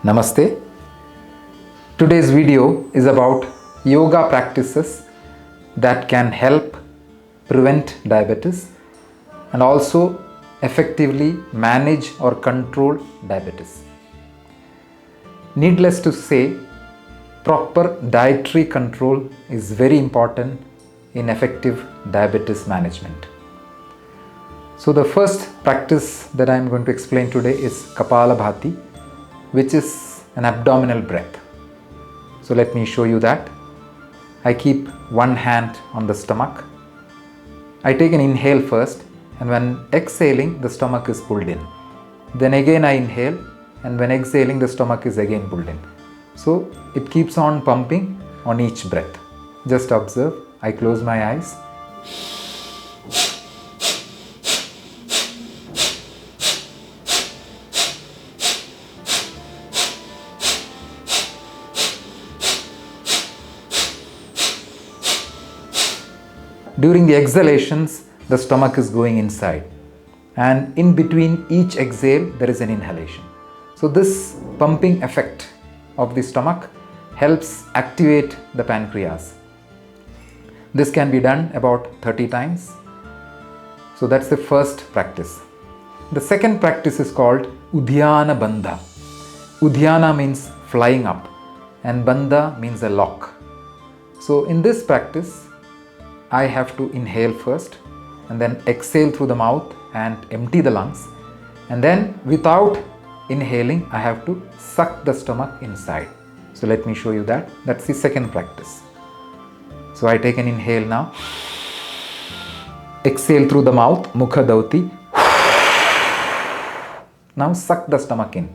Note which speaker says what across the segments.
Speaker 1: Namaste. Today's video is about yoga practices that can help prevent diabetes and also effectively manage or control diabetes. Needless to say, proper dietary control is very important in effective diabetes management. So the first practice that I am going to explain today is Kapalabhati, which is an abdominal breath. So let me show you that. I keep one hand on the stomach. I take an inhale first, and when exhaling, the stomach is pulled in. Then again I inhale, and when exhaling, the stomach is again pulled in. So it keeps on pumping on each breath. Just observe. I close my eyes. During the exhalations, the stomach is going inside, and in between each exhale, there is an inhalation. So this pumping effect of the stomach helps activate the pancreas. This can be done about 30 times. So that's the first practice. The second practice is called Udhyana Bandha. Udhyana means flying up, and Bandha means a lock. So in this practice, I have to inhale first and then exhale through the mouth and empty the lungs, and then without inhaling I have to suck the stomach inside. So let me show you that. That's the second practice. So I take an inhale now, exhale through the mouth, Mukha Dauti. Now suck the stomach in.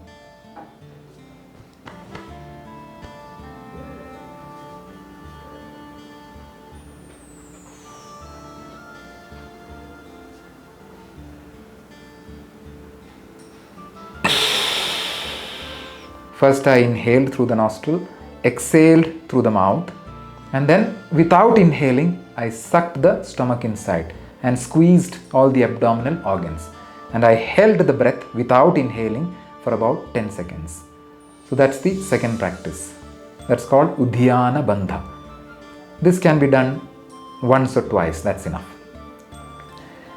Speaker 1: First I inhaled through the nostril, exhaled through the mouth, and then without inhaling I sucked the stomach inside and squeezed all the abdominal organs, and I held the breath without inhaling for about 10 seconds. So that's the second practice. That's called Udhyana Bandha. This can be done once or twice, that's enough.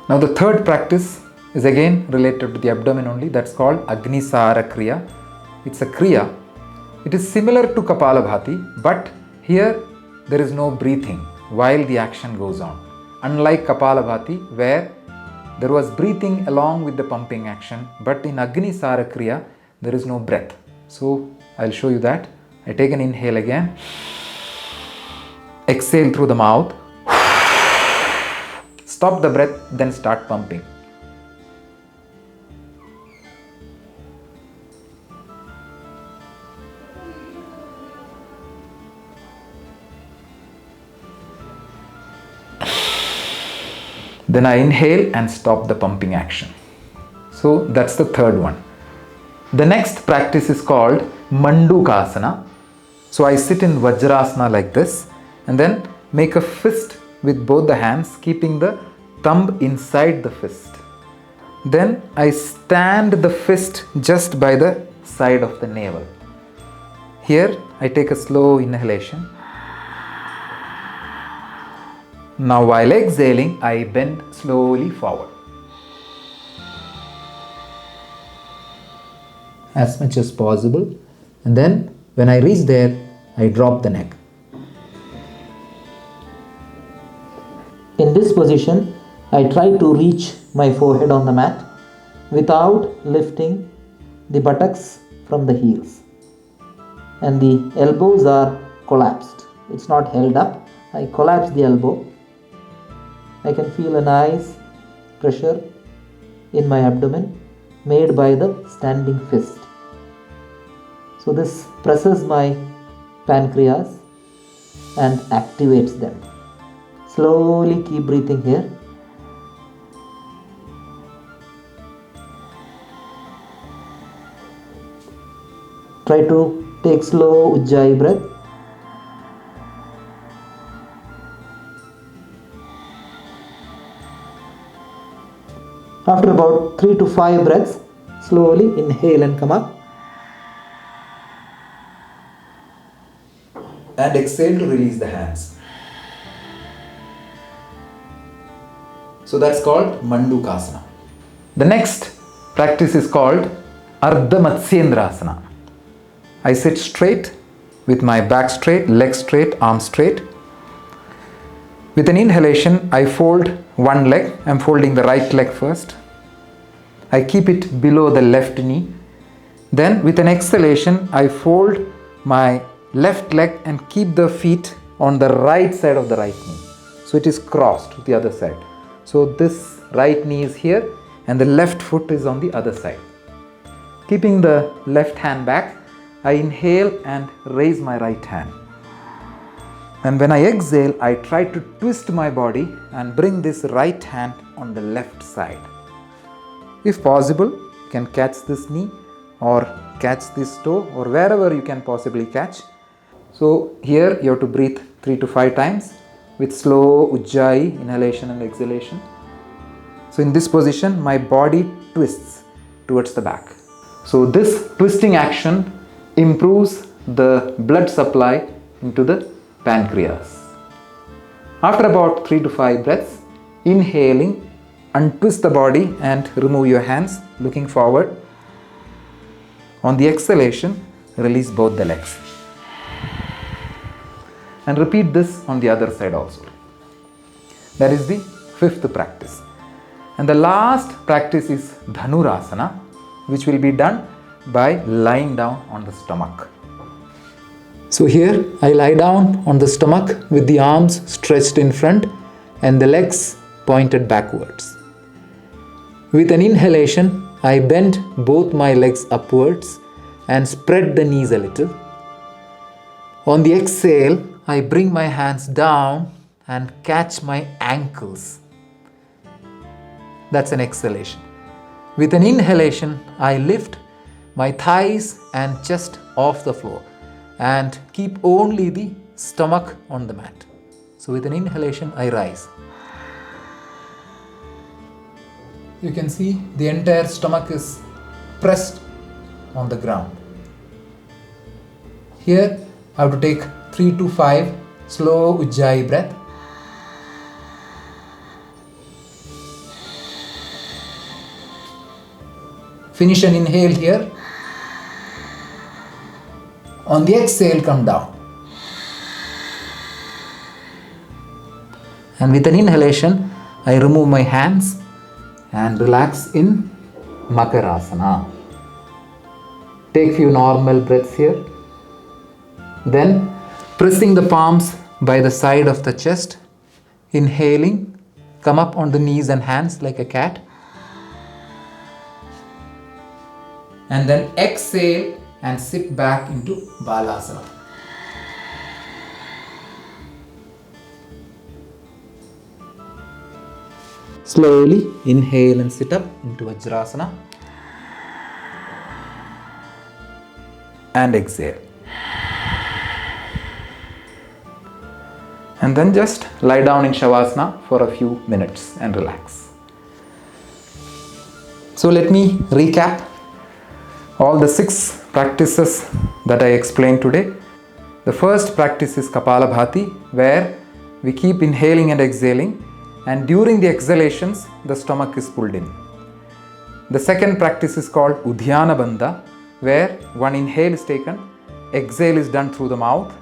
Speaker 1: Now the third practice is again related to the abdomen only. That's called Agnisara Kriya. It's a Kriya. It is similar to Kapalabhati, but here there is no breathing while the action goes on. Unlike Kapalabhati, where there was breathing along with the pumping action, but in Agnisara Kriya, there is no breath. So I'll show you that. I take an inhale again, exhale through the mouth, stop the breath, then start pumping. Then I inhale and stop the pumping action. So that's the third one. The next practice is called Mandukasana. So I sit in Vajrasana like this, and then make a fist with both the hands, keeping the thumb inside the fist. Then I stand the fist just by the side of the navel. Here I take a slow inhalation. Now while exhaling, I bend slowly forward as much as possible, and then when I reach there, I drop the neck.
Speaker 2: In this position, I try to reach my forehead on the mat without lifting the buttocks from the heels, and the elbows are collapsed. It's not held up. I collapse the elbow. I can feel a nice pressure in my abdomen made by the standing fist. So this presses my pancreas and activates them. Slowly keep breathing here. Try to take slow Ujjayi breath. After about 3 to 5 breaths, slowly inhale and come up.
Speaker 1: and exhale to release the hands. So that's called Mandukasana. The next practice is called Ardha Matsyendrasana. I sit straight with my back straight, leg straight, arm straight. With an inhalation, I fold one leg. I'm folding the right leg first. I keep it below the left knee. Then with an exhalation, I fold my left leg and keep the feet on the right side of the right knee. So it is crossed to the other side. So this right knee is here and the left foot is on the other side. Keeping the left hand back, I inhale and raise my right hand. And when I exhale, I try to twist my body and bring this right hand on the left side. If possible, you can catch this knee or catch this toe or wherever you can possibly catch. So here you have to breathe 3 to 5 times with slow Ujjayi inhalation and exhalation. So in this position, my body twists towards the back. So this twisting action improves the blood supply into the pancreas. After about 3 to 5 breaths, inhaling, untwist the body and remove your hands looking forward. On the exhalation, release both the legs. And repeat this on the other side also. That is the 5th practice. And the last practice is Dhanurasana, which will be done by lying down on the stomach. So here I lie down on the stomach with the arms stretched in front and the legs pointed backwards. With an inhalation, I bend both my legs upwards and spread the knees a little. On the exhale, I bring my hands down and catch my ankles. That's an exhalation. With an inhalation, I lift my thighs and chest off the floor and keep only the stomach on the mat. So with an inhalation, I rise. You can see the entire stomach is pressed on the ground. Here I have to take 3 to 5 slow Ujjayi breath. Finish an inhale here. On the exhale, come down. And with an inhalation, I remove my hands and relax in Makarasana. Take few normal breaths here. Then pressing the palms by the side of the chest, inhaling, come up on the knees and hands like a cat. And then exhale and sit back into Balasana. Slowly inhale and sit up into Vajrasana. And exhale. And then just lie down in Shavasana for a few minutes and relax. So let me recap all the 6 practices that I explained today. The first practice is Kapalabhati, where we keep inhaling and exhaling, and during the exhalations, the stomach is pulled in. The second practice is called Udhyana Bandha, where one inhale is taken, exhale is done through the mouth.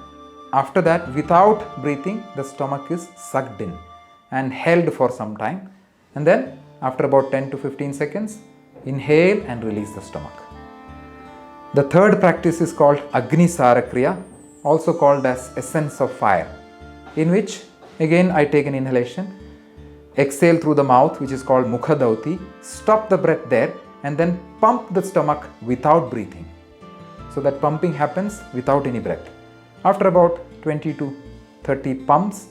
Speaker 1: After that, without breathing, the stomach is sucked in and held for some time. And then, after about 10 to 15 seconds, inhale and release the stomach. The third practice is called Agnisara Kriya, also called as essence of fire, in which again I take an inhalation, exhale through the mouth, which is called Mukha Dauti, stop the breath there and then pump the stomach without breathing. So that pumping happens without any breath. After about 20 to 30 pumps,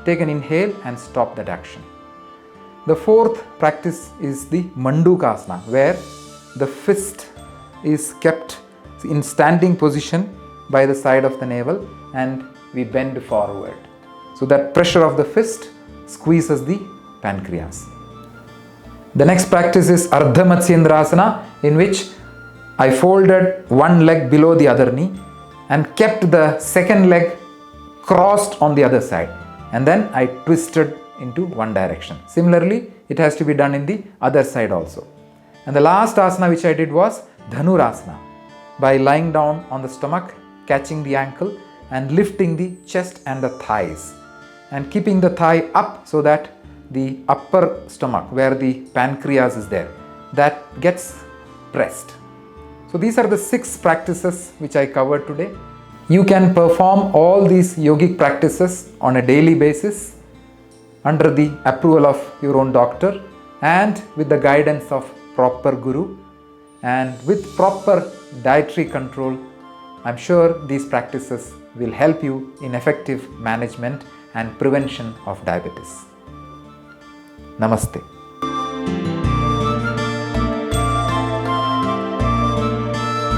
Speaker 1: take an inhale and stop that action. The fourth practice is the Mandukasana, where the fist is kept in standing position by the side of the navel and we bend forward. So that pressure of the fist squeezes the pancreas. The next practice is Ardha Matsyendrasana, in which I folded one leg below the other knee and kept the second leg crossed on the other side, and then I twisted into one direction. Similarly, it has to be done in the other side also. And the last asana which I did was Dhanurasana, by lying down on the stomach, catching the ankle and lifting the chest and the thighs and keeping the thigh up so that the upper stomach, where the pancreas is there, that gets pressed. So these are the 6 practices which I covered today. You can perform all these yogic practices on a daily basis under the approval of your own doctor and with the guidance of proper guru, and with proper dietary control. I'm sure these practices will help you in effective management and prevention of diabetes. Namaste.